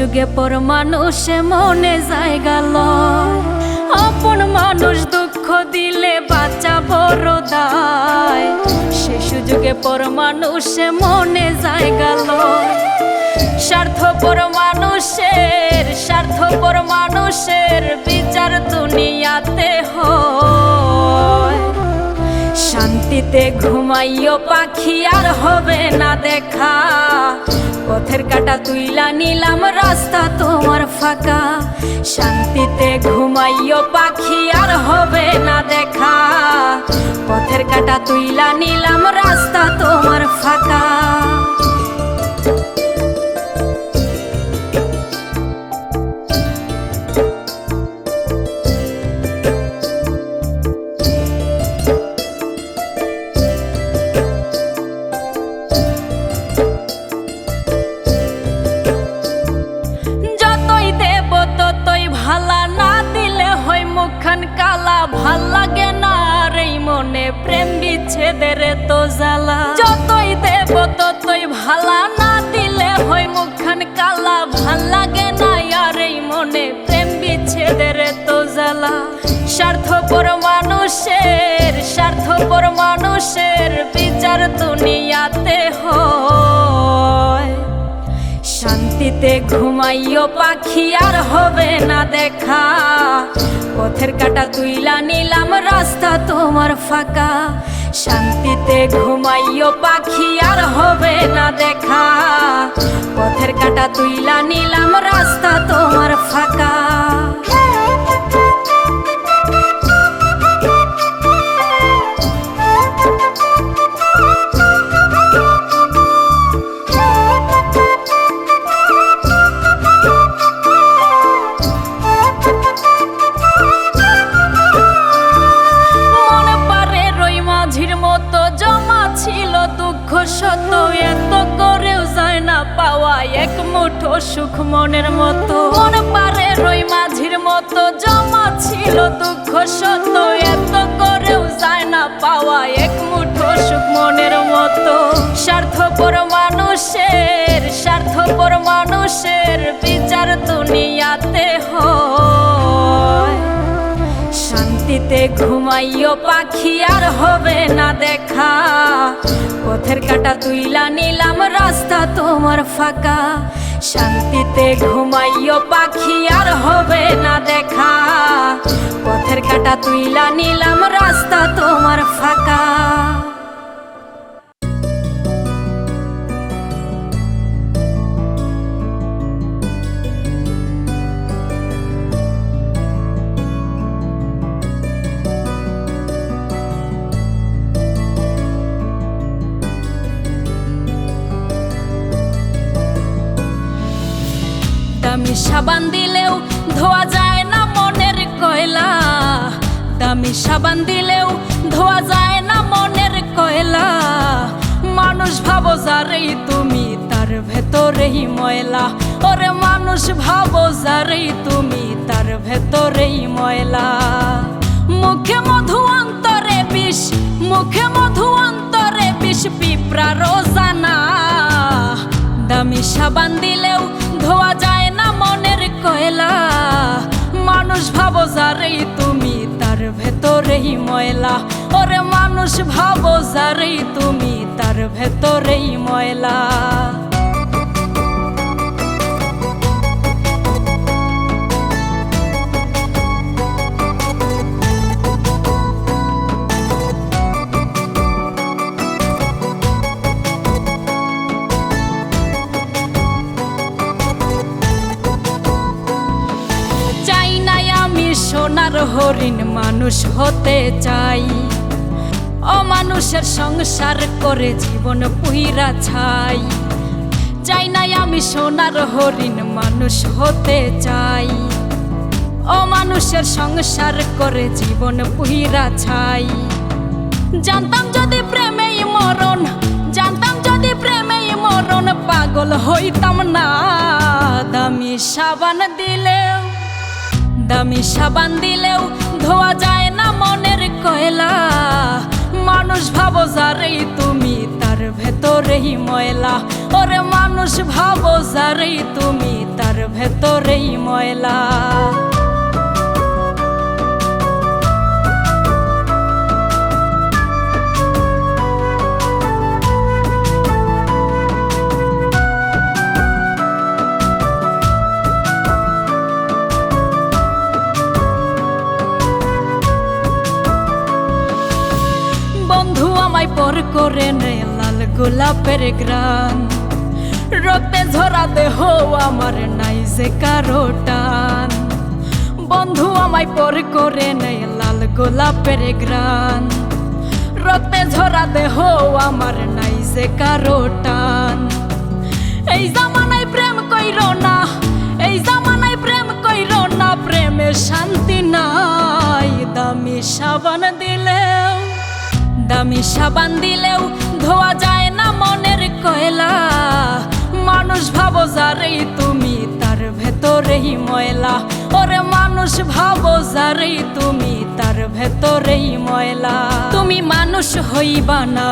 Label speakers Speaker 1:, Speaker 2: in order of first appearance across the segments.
Speaker 1: যুগে পর মানুষে মনে জায়গা লয়। আপন মানুষ দুঃখ দিলে বাঁচা বড় দায়। সে সুযোগে পর মানুষে মনে জায়গা লয়। স্বার্থপর মানুষের বিচার দুনিয়াতে হয়। শান্তিতে ঘুমাইও পাখি আর হবে না দেখা। পথের কাঁটা তুইলা নিলাম রাস্তা তোমার ফাঁকা। শান্তিতে ঘুমাইও পাখি আর হবে না দেখা। পথের কাঁটা তুইলা নিলাম রাস্তা তোমার ফাঁকা। ভালা না দিলে হয় মুখখান কালা। ভাল লাগে না আর এই মনে প্রেম বিচ্ছেদের তো জ্বালা। যতই দেব ততই ভালা না দিলে হয় মুখখান কালা। ভাল লাগে না আর এই মনে প্রেম বিচ্ছেদের তো জ্বালা। স্বার্থপর মানুষের বিচার দুনিয়াতে হয়। শান্তিতে ঘুমাইও পাখি আর হবে না দেখা। পথের কাঁটা তুইলা নিলাম রাস্তা তোমার ফাঁকা। শান্তিতে ঘুমাইও পাখি আর হবে না দেখা। পথের কাঁটা তুইলা নিলাম রাস্তা তোমার ফাঁকা। শত এত করেও যায় না পাওয়া এক মুঠো সুখ মনের মতো। মন পারে রই মাঝির মতো জমা ছিল দুঃখ শত এত করেও যায় না পাওয়া এক মুঠো সুখ মনের মতো। স্বার্থপর মানুষের বিচার দুনিয়াতে হয়। শান্তিতে ঘুমাইও পাখি আর হবে না দেখা। পথের কাঁটা তুইলা নিলাম রাস্তা তোমার ফাঁকা। শান্তিতে ঘুমাইও পাখি আর হবে না দেখা। পথের কাঁটা তুইলা নিলাম রাস্তা তোমার ফাঁকা। দামি সাবান দিলেও ধোয়া যায় না মনের কয়লা। দামি সাবান দিলেও ধোয়া যায় না মনের কয়লা। মানুষ ভাবো যারেই তুমি তার ভেতরেই ময়লা। ওরে মানুষ ভাবো যারেই তুমি তার ভেতরেই ময়লা। মুখে মধু অন্তরে বিষ, মুখে মধু অন্তরে বিষ পিঁপড়ারও জানা। দামি সাবান দিলেও ধোয়া যায় না মনের কয়লা। মানুষ ভাবো যারেই তুমি তার ভেতরেই ময়লা। ওরে মানুষ ভাবো যারেই তুমি তার ভেতরেই ময়লা। সোনার হরিণ মানুষ হতে চাই। অমানুষের সংসার করে জীবন পুইরা ছাই। চাই না আমি সোনার হরিণ মানুষ হতে চাই। অমানুষের সংসার করে জীবন পুইরা ছাই। জানতাম যদি প্রেমেই মরণ, জানতাম যদি প্রেমেই মরণ, পাগল হইতাম না। দামি সাবান দিলেও, দামি সাবান দিলেও ধোয়া যায় না মনের কয়লা। মানুষ ভাবো যারেই তুমি তার ভেতরেই ময়লা। ওরে মানুষ ভাবো যারেই তুমি, তার ভেতরেই ময়লা। বন্ধু আমায় পর করে নেয় লাল গোলাপের গ্রাম, রক্তে ঝরা দেহ আমার নাই যে কারো টান। বন্ধু আমায় পর করে নেয় লাল গোলাপের গ্রাম, রক্তে ঝরা দেহ আমার নাই যে কারো টান। এই জামানায় প্রেম কইরো না, এই জামানায় প্রেম কইরো না, প্রেমে শান্তি নাই। দামি সাবান দিলেও, দামি সাবান দিলেও ধোয়া যায় না মনের কয়লা। মানুষ ভাবো যারেই তুমি, তার ভেতরেই ময়লা। ওরে মানুষ ভাবো যারেই তুমি, তার ভেতরেই ময়লা। তুমি মানুষ হইবা না,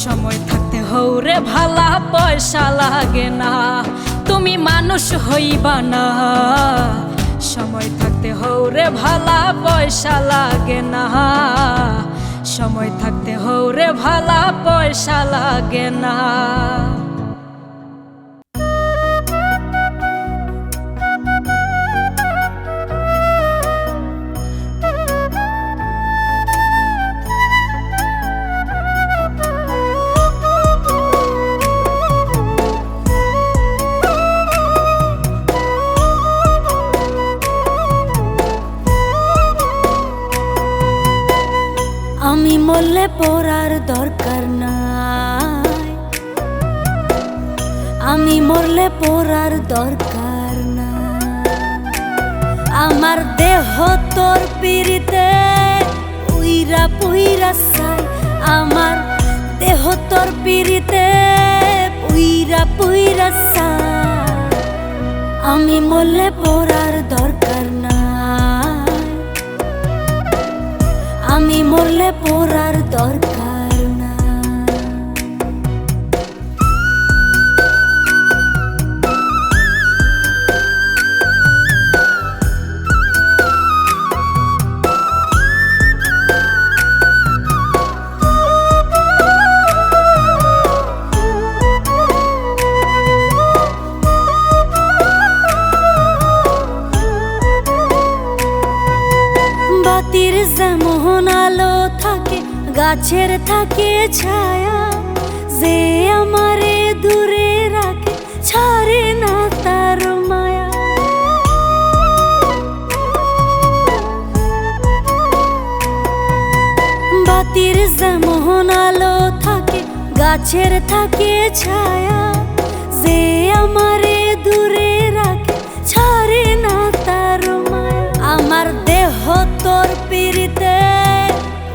Speaker 1: সময় থাকতে হৌরে ভালা, পয়সা লাগে না। তুমি মানুষ হইবা না, সময় থাকতে হৌরে ভালা, পয়সা লাগে না। সময় থাকতে হৌরে ভালা, পয়সা লাগে না।
Speaker 2: আমি মরলে পড়ার দরকার নাই, আমি মরলে পড়ার দরকার নাই। আমার দেহ তোর পিড়িতে উইরা পুইরা চাই, আমার দেহ তোর পিড়িতে উইরা পুইরা চাই। আমি মরলে পড়ার দরকার নাই, আমি মরলে পড়ার দরকার না। বাতির যেমন আলো থাকে, গাছের থাকে ছায়া, যে আমারে দূরে রাখে ছাড়ে না তার মায়া। বাতির যেমন আলো থাকে, গাছের থাকে ছায়া, যে আমারে দূরে রাখে ছাড়ে না তার মায়া। আমার দেহ তোর পিড়িতে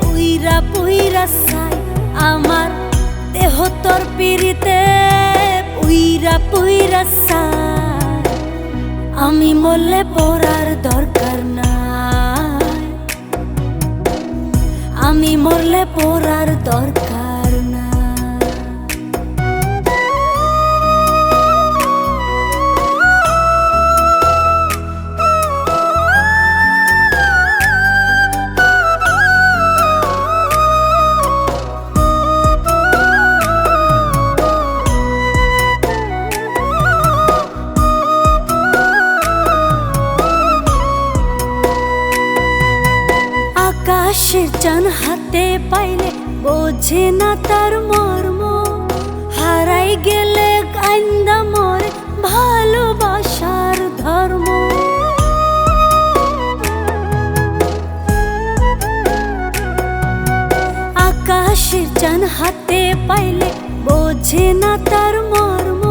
Speaker 2: উইরা পুইরা চাই, আমার দেহ তোর পিড়িতে উইরা পুইরা চাই। আমি মরলে পড়ার দরকার নাই, আমি মরলে পড়ার দরকার না। আকাশের চান হাতে পাইলে বোঝে না তার মর্ম, হারাই গেলে কান্দা মরে ভালোবাসার ধর্ম। আকাশের চান হাতে পাইলে বোঝে না তার মর্ম,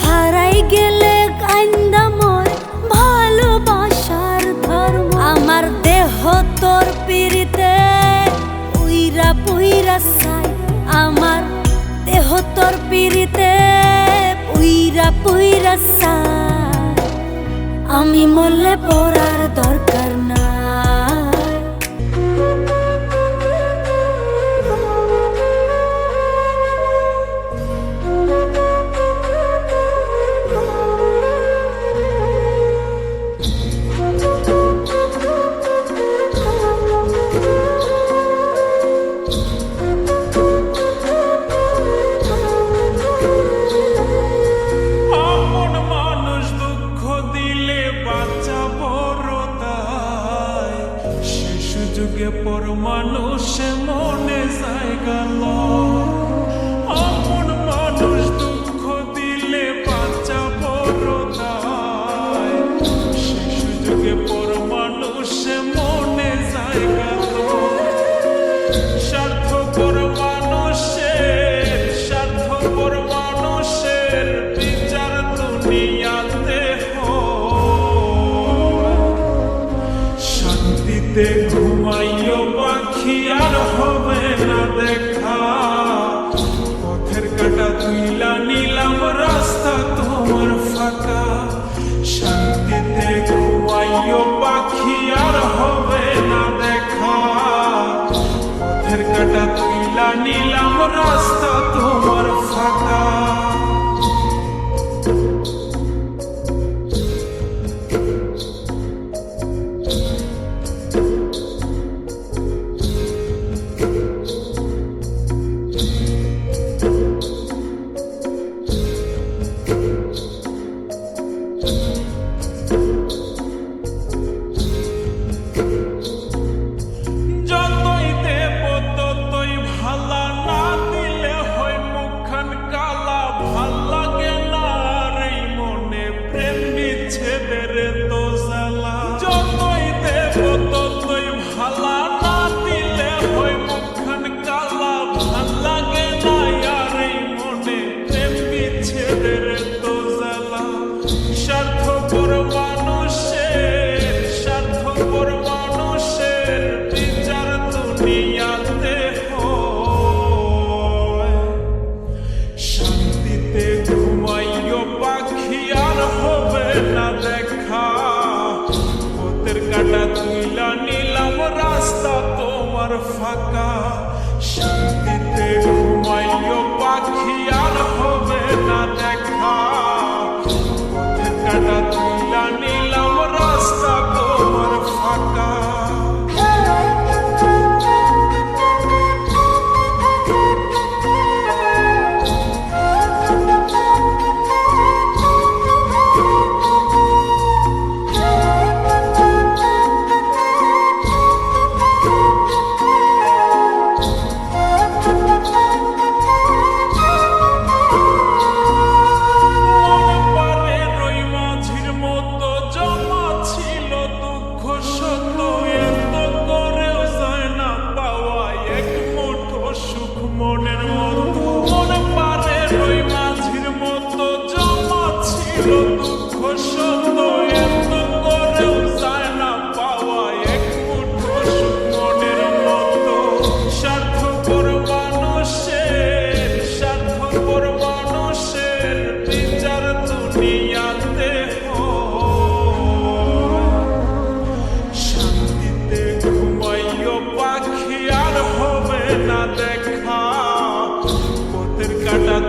Speaker 2: হারাই গেলে কান্দা মরে ভালোবাসার ধর্ম। আমার দেহ তোর পিড়িতে উইরা পুইরা চাই, আমার দেহ তোর পিড়িতে উইরা পুইরা চাই। আমি মরলে পড়ার দরকার নাই।
Speaker 3: যুগে পর মানুষে মনে জায়গা লয়। আপন মানুষ দুঃখ দিলে বাচ্চা বড় দায়। সেই সুযোগে পর মানুষে মনে জায়গা লয়। স্বার্থপর মানুষের বিচার দুনিয়াতে হয়। শান্তিতে ঘুমাইও পাখি আর হবে না দেখা। পথের কাটা তুইলা নিলাম রাস্তা তোমার ফাঁকা। শান্তিতে ঘুমাইও পাখি আর হবে না দেখা। পথের কাটা তুইলা নিলাম রাস্তা তোমার ফাঁকা। যতই দেব ততই ভালা, না দিলে হয় মুখখান কালা। ভাল লাগে না আর এই মনে প্রেম বিচ্ছেদের তো জ্বালা। যতই দেব ততই ভালা, না দিলে হয় মুখখান কালা। ভাল লাগে না আর এই মনে প্রেম বিচ্ছেদের তো জ্বালা। স্বার্থপর মানুষের বিচার দুনিয়াতে হয়। শান্তিতে ঘুমাইও পাখি আর হবে না দেখা। পথের কাটা তুইলা নিলাম রাস্তা তোমার ফাঁকা। শান্তিতে ঘুমাইও পাখি আর হবে না দেখা। পথের কাটা তুইলা নিলাম রাস্তা তোমার ফাঁকা।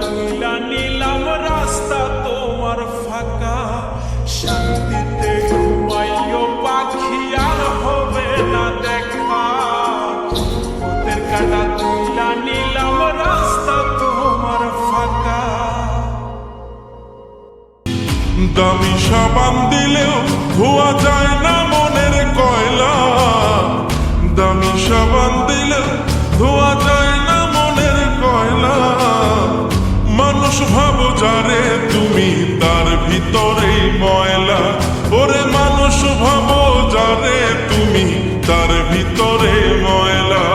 Speaker 3: তুইলা নিলাম রাস্তা তোমার ফাঁকা। শান্তিতে ঘুমাইও পাখি আর হবে না দেখা। পথের কাটা তুইলা নিলাম রাস্তা তোমার ফাঁকা।
Speaker 4: দামি সাবান দিলেও ধোয়া যায় না মনের কয়লা। দামি সাবান দিলেও ধোয়া যায় না মনের কয়লা। মানুষ ভাবো যারে তুমি তার ভিতরে ময়লা। ওরে মানুষ ভাবো যারে তুমি তার ভিতরে ময়লা।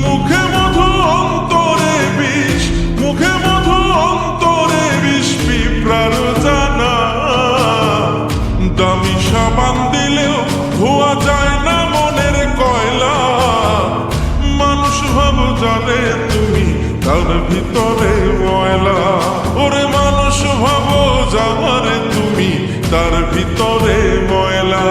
Speaker 4: মুখে মধু অন্তরে বিষ, মুখে মধু অন্তরে বিষ পিঁপড়ার জানা। দামি সাবান দিলেও ধোয়া যায় না মনের কয়লা। মানুষ ভাবো যারে তুমি তার ভিতরে ময়লা। ওরে মানুষ ভাবো যারে তুমি তার ভিতরে ময়লা।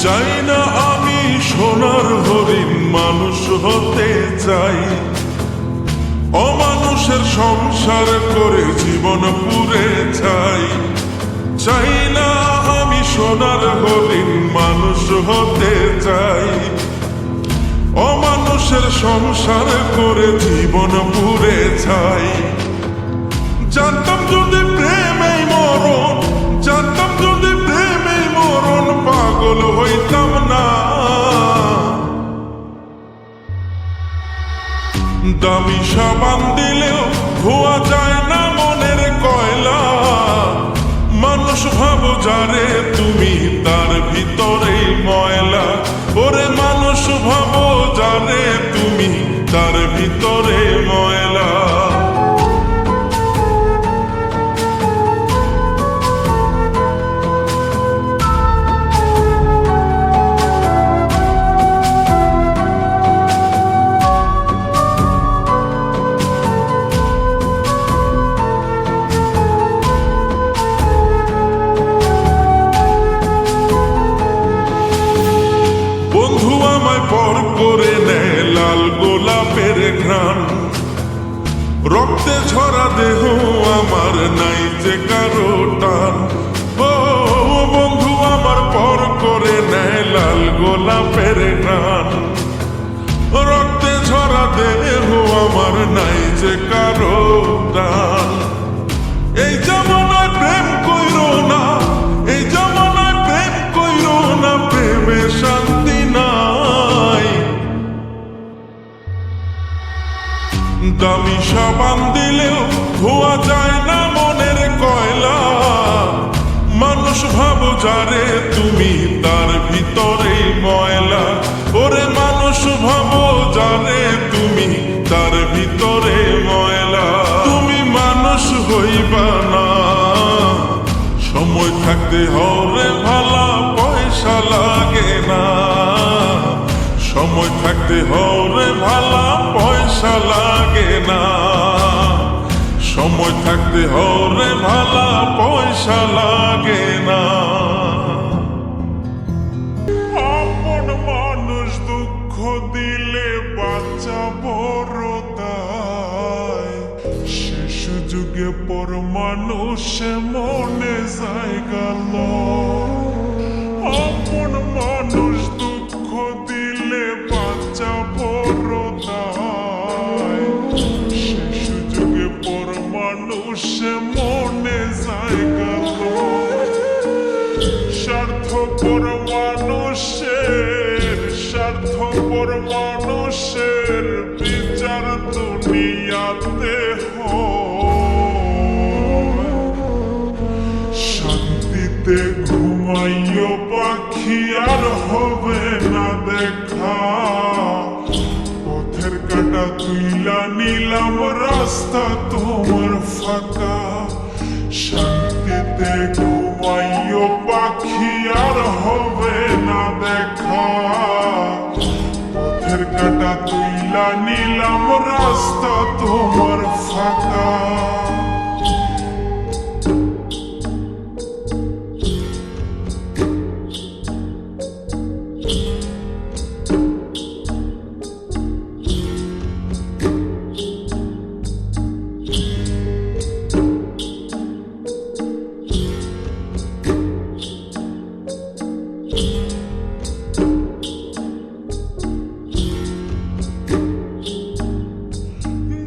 Speaker 4: চাই না আমি সোনার হরিণ, মানুষ হতে চাই। অমানুষে মানুষের সংসার করে জীবন পুরে চাই। চাই না আমি সোনার হরিণ, মানুষ হতে চাই। অমানুষের সংসার করে জীবন পুরে চাই। জানতাম যদি প্রেমেই মরণ, জানতাম যদি প্রেমেই মরণ, পাগল হইতাম না। দামি সাবান দিলেও ধোয়া যায় না মনের কয়লা। মানুষ ভাবো যারে তুমি, তার ভিতরেই ময়লা। ওরে মানুষ ভাবো যারে তুমি, তার ভিতরে ময়লা। বন্ধু আমায় পর করে নেয় লাল গোলাপের ঘ্রাণ। রক্তে ঝরা দেহ আমার, নাই যে কারো টান। ও বন্ধু আমার পর করে নেয় লাল গোলাপের ঘ্রাণ। রক্তে ঝরা দেহ আমার, নাই যে কারো টান। এই জামানায় প্রেম কইরো না, এই জামানায় প্রেম কইরো না, প্রেমে শান্তি নাই। দামি সাবান দিলেও ধোয়া যায় না মনের কয়লা। মানুষ ভাবো যারে তুমি, তার ভিতরেই ময়লা। ওরে মানুষ ভাবো যারে তুমি, তার ভিতরে ময়লা। তুমি মানুষ হইবা না, সময় থাকতে হরে ভালা, পয়সা লাগে না। সময় থাকতে হরে ভালা, পয়সা লাগে না। সময় থাকতে হরে ভালা, পয়সা লাগে না। আপন মানুষ দুঃখ দিলে বাচ্চা বড় দায়। শেষ যুগে পর মানুষ মনে জায়গা লয়। আপন মানুষ দুঃখ দিলে বাচ্চা বড় দায়। শেষ যুগে পর মানুষ মনে জায়গা লয়। স্বার্থপর মানুষের, স্বার্থপর মানুষের বিচার দুনিয়াতে হয়। শান্তিতে ঘুমাইও পাখি, আর হবে না দেখা। পথের কাটা তুইলা নিলাম, রাস্তা তোমার ফাঁকা। শান্তিতে ঘুমাইও পাখি, আর হবে না দেখা। পথের কাটা তুইলা নিলাম, রাস্তা তোমার ফাঁকা।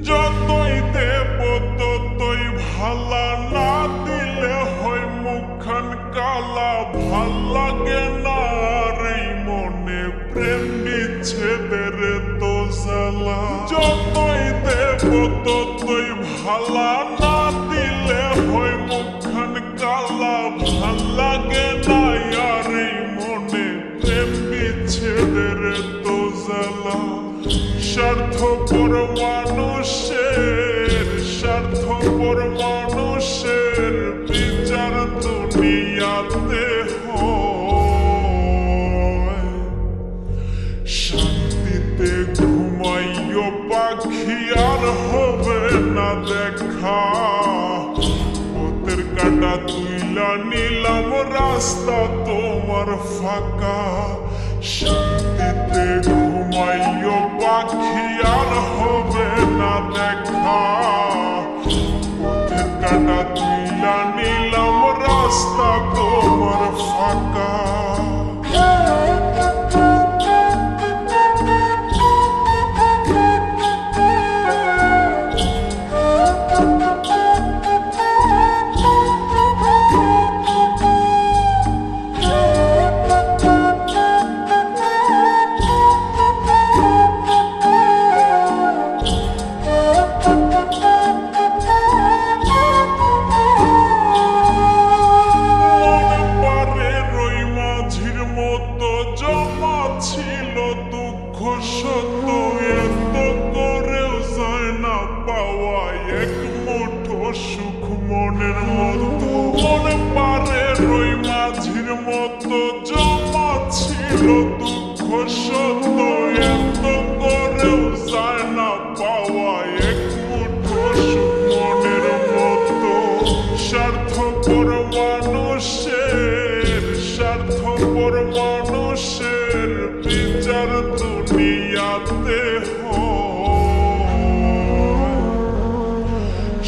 Speaker 4: যতই দেব ততই ভালা, না দিলে হয় মুখখান কালা। ভাল লাগে না রে মনে, প্রেম বিচ্ছেদের তো জ্বালা। যতই দেব ততই ভালা, না দিলে হয় মুখখান কালা। ভাল লাগে না রে মনে, প্রেম বিচ্ছেদের তো জ্বালা। স্বার্থপর মানুষের, স্বার্থপর মানুষের বিচার দুনিয়াতে হয়। শান্তিতে ঘুমাইও পাখি, আর হবে না দেখা। পথের কাটা তুইলা নিলাম, রাস্তা তোমার ফাঁকা। শান্তি শান্তিতে ঘুমাইও পাখি আর হবে না দেখা পথের কাটা তুইলা নিলাম রাস্তা তোমার ফাঁকা জমা ছিল দুঃখ সত্য এত করেও যায় না পাওয়া এক মুঠো সুখ মনের মতো মনে পারে রই মাঝির মতো জমা ছিল দুঃখ সত্য এত করেও যায় না পাওয়া এক মুঠো সুখ মনের মতো স্বার্থপর মানুষের বিচার দুনিয়াতে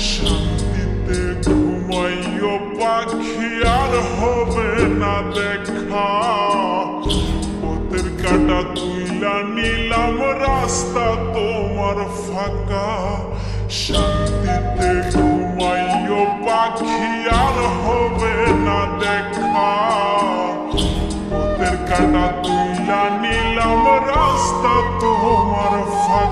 Speaker 4: শান্তিতে ঘুমাইও পাখি আর হবে না দেখা পথের কাটা তুইলা নিলাম রাস্তা তোমার ফাঁকা শান্তিতে ঘুমাইও পাখি আর হবে না দেখা পথের কাটা তুইলা নিলাম রাস্তা তোমার ফাঁকা